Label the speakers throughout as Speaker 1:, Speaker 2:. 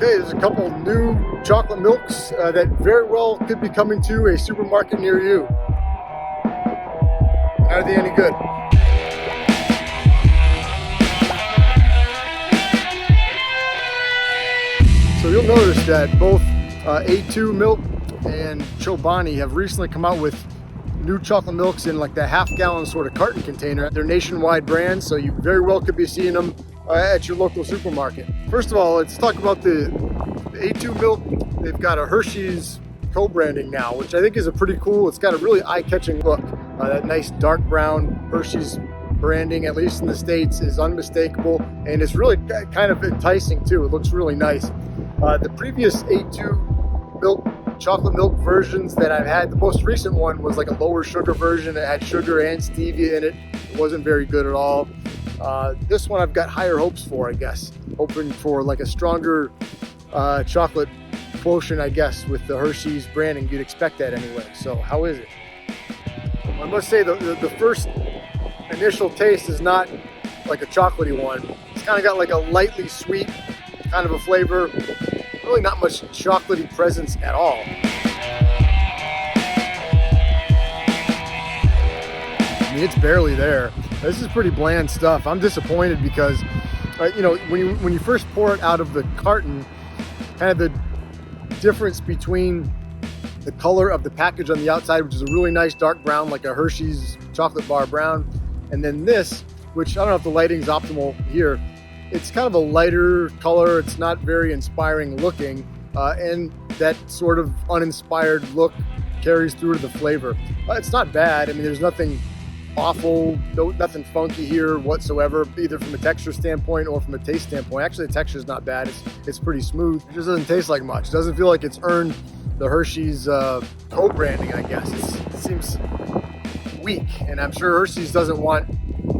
Speaker 1: Okay, there's a couple new chocolate milks that very well could be coming to a supermarket near you. Are they any good? So you'll notice that both A2 Milk and Chobani have recently come out with new chocolate milks in like the half-gallon sort of carton container. They're nationwide brands, so you very well could be seeing them at your local supermarket. First of all, let's talk about the A2 Milk. They've got a Hershey's co-branding now, which I think is a pretty cool, it's got a really eye-catching look. That nice dark brown Hershey's branding, at least in the States, is unmistakable, and it's really kind of enticing too. It looks really nice. The previous A2 Milk chocolate milk versions that I've had, the most recent one was like a lower sugar version. It had sugar and stevia in it. It wasn't very good at all. This one I've got higher hopes for, I guess. Hoping for like a stronger chocolate quotient, I guess, with the Hershey's branding. You'd expect that anyway. So how is it? I must say the first initial taste is not like a chocolatey one. It's kind of got like a lightly sweet kind of a flavor. Really not much chocolatey presence at all. I mean, it's barely there. This is pretty bland stuff. I'm disappointed because, you know, when you first pour it out of the carton, kind of the difference between the color of the package on the outside, which is a really nice dark brown, like a Hershey's chocolate bar brown, and then this, which I don't know if the lighting's optimal here, it's kind of a lighter color. It's not very inspiring looking, and that sort of uninspired look carries through to the flavor. It's not bad. I mean, there's nothing awful, nothing funky here whatsoever, either from a texture standpoint or from a taste standpoint. Actually, the texture is not bad. It's pretty smooth. It just doesn't taste like much. It doesn't feel like it's earned the Hershey's co-branding, I guess. It seems weak, and I'm sure Hershey's doesn't want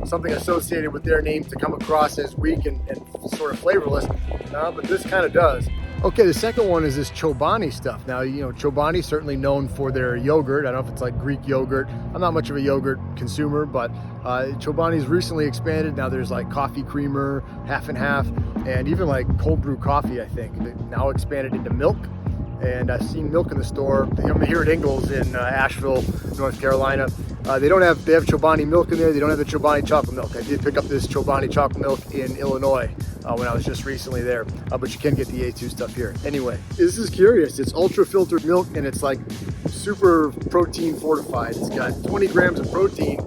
Speaker 1: something associated with their name to come across as weak and sort of flavorless, but this kind of does. Okay, the second one is this Chobani stuff. Now, you know, Chobani certainly known for their yogurt. I don't know if it's like Greek yogurt. I'm not much of a yogurt consumer, but Chobani's recently expanded. Now there's like coffee creamer, half and half, and even like cold brew coffee, I think. They've now expanded into milk. And I've seen milk in the store. I'm here at Ingles in Asheville, North Carolina. They have Chobani milk in there. They don't have the Chobani chocolate milk. I did pick up this Chobani chocolate milk in Illinois when I was just recently there, but you can get the A2 stuff here. Anyway, this is curious. It's ultra filtered milk and it's like super protein fortified. It's got 20 grams of protein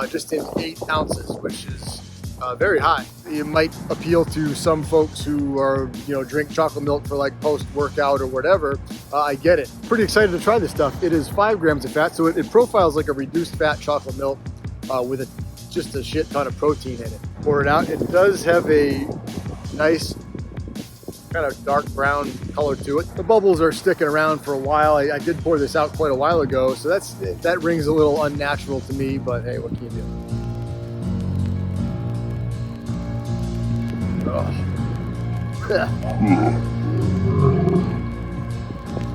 Speaker 1: just in 8 ounces, which is very high. It might appeal to some folks who are, you know, drink chocolate milk for like post-workout or whatever. I get it. Pretty excited to try this stuff. It is 5 grams of fat, so it profiles like a reduced fat chocolate milk with just a shit ton of protein in it. Pour it out. It does have a nice kind of dark brown color to it. The bubbles are sticking around for a while. I did pour this out quite a while ago, so that rings a little unnatural to me, but hey, what can you do?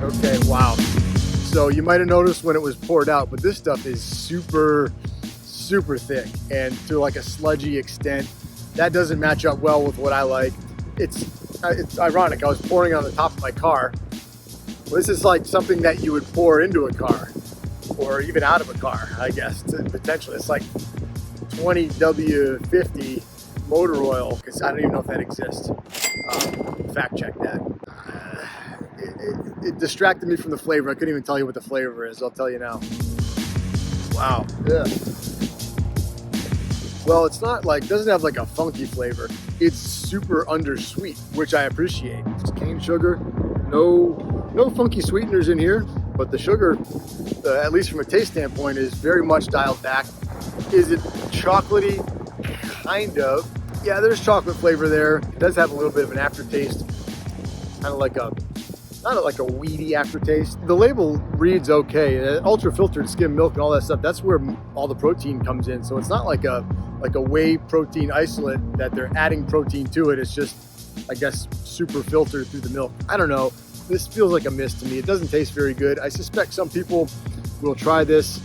Speaker 1: Okay, wow. So you might have noticed when it was poured out, but this stuff is super thick and to like a sludgy extent. That doesn't match up well with what I like. It's ironic. I was pouring on the top of my car. Well, this is like something that you would pour into a car or even out of a car, I guess, potentially. It's like 20W50 motor oil, because I don't even know if that exists. Fact check that. It distracted me from the flavor. I couldn't even tell you what the flavor is. I'll tell you now. Wow. Yeah. Well, it's not like, doesn't have like a funky flavor. It's super undersweet, which I appreciate. It's cane sugar. No funky sweeteners in here, but the sugar, at least from a taste standpoint, is very much dialed back. Is it chocolatey? Kind of. Yeah, there's chocolate flavor there. It does have a little bit of an aftertaste, kind of like not like a weedy aftertaste. The label reads okay. Ultra filtered skim milk and all that stuff, that's where all the protein comes in. So it's not like a whey protein isolate that they're adding protein to it. It's just, I guess, super filtered through the milk. I don't know. This feels like a miss to me. It doesn't taste very good. I suspect some people will try this,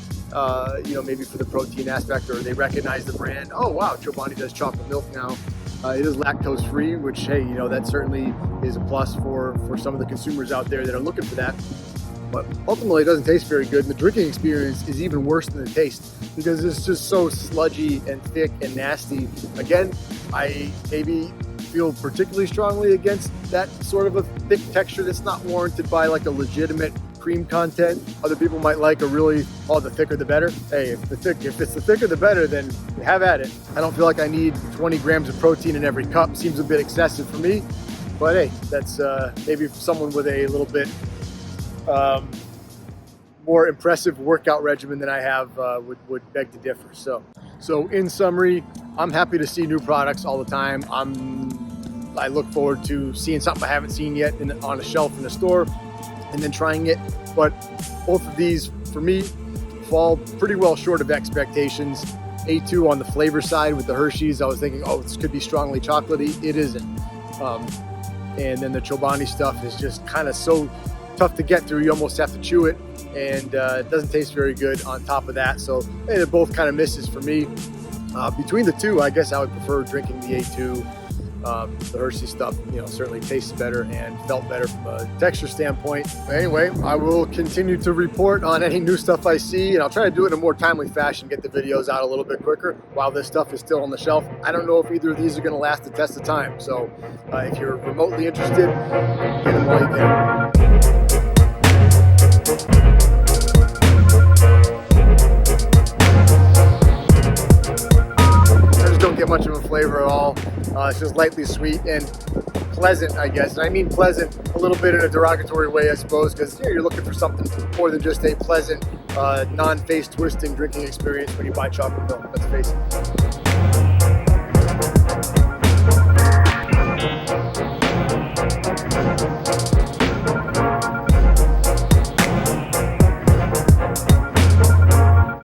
Speaker 1: you know, maybe for the protein aspect, or they recognize the brand. Oh wow, Chobani does chocolate milk now. It is lactose free, which, hey, you know, that certainly is a plus for some of the consumers out there that are looking for that. But ultimately, it doesn't taste very good, and the drinking experience is even worse than the taste because it's just so sludgy and thick and nasty. Again, I maybe feel particularly strongly against that sort of a thick texture that's not warranted by like a legitimate cream content. Other people might like a really, oh, the thicker the better. Hey, if it's the thicker the better, then have at it. I don't feel like I need 20 grams of protein in every cup. Seems a bit excessive for me, but hey, that's maybe someone with a little bit more impressive workout regimen than I have would beg to differ. So in summary, I'm happy to see new products all the time. I look forward to seeing something I haven't seen yet on a shelf in the store and then trying it. But both of these, for me, fall pretty well short of expectations. A2 on the flavor side with the Hershey's, I was thinking, oh, this could be strongly chocolatey. It isn't. And then the Chobani stuff is just kind of so tough to get through. You almost have to chew it, and it doesn't taste very good on top of that. So hey, they're both kind of misses for me. Between the two, I guess I would prefer drinking the A2. The Hershey stuff, you know, certainly tastes better and felt better from a texture standpoint. But anyway, I will continue to report on any new stuff I see, and I'll try to do it in a more timely fashion, get the videos out a little bit quicker while this stuff is still on the shelf. I don't know if either of these are going to last the test of time. So if you're remotely interested, get them while you can. Get much of a flavor at all. It's just lightly sweet and pleasant, I guess. And I mean pleasant a little bit in a derogatory way, I suppose, because you're looking for something more than just a pleasant, non-face twisting drinking experience when you buy chocolate milk. Let's face it.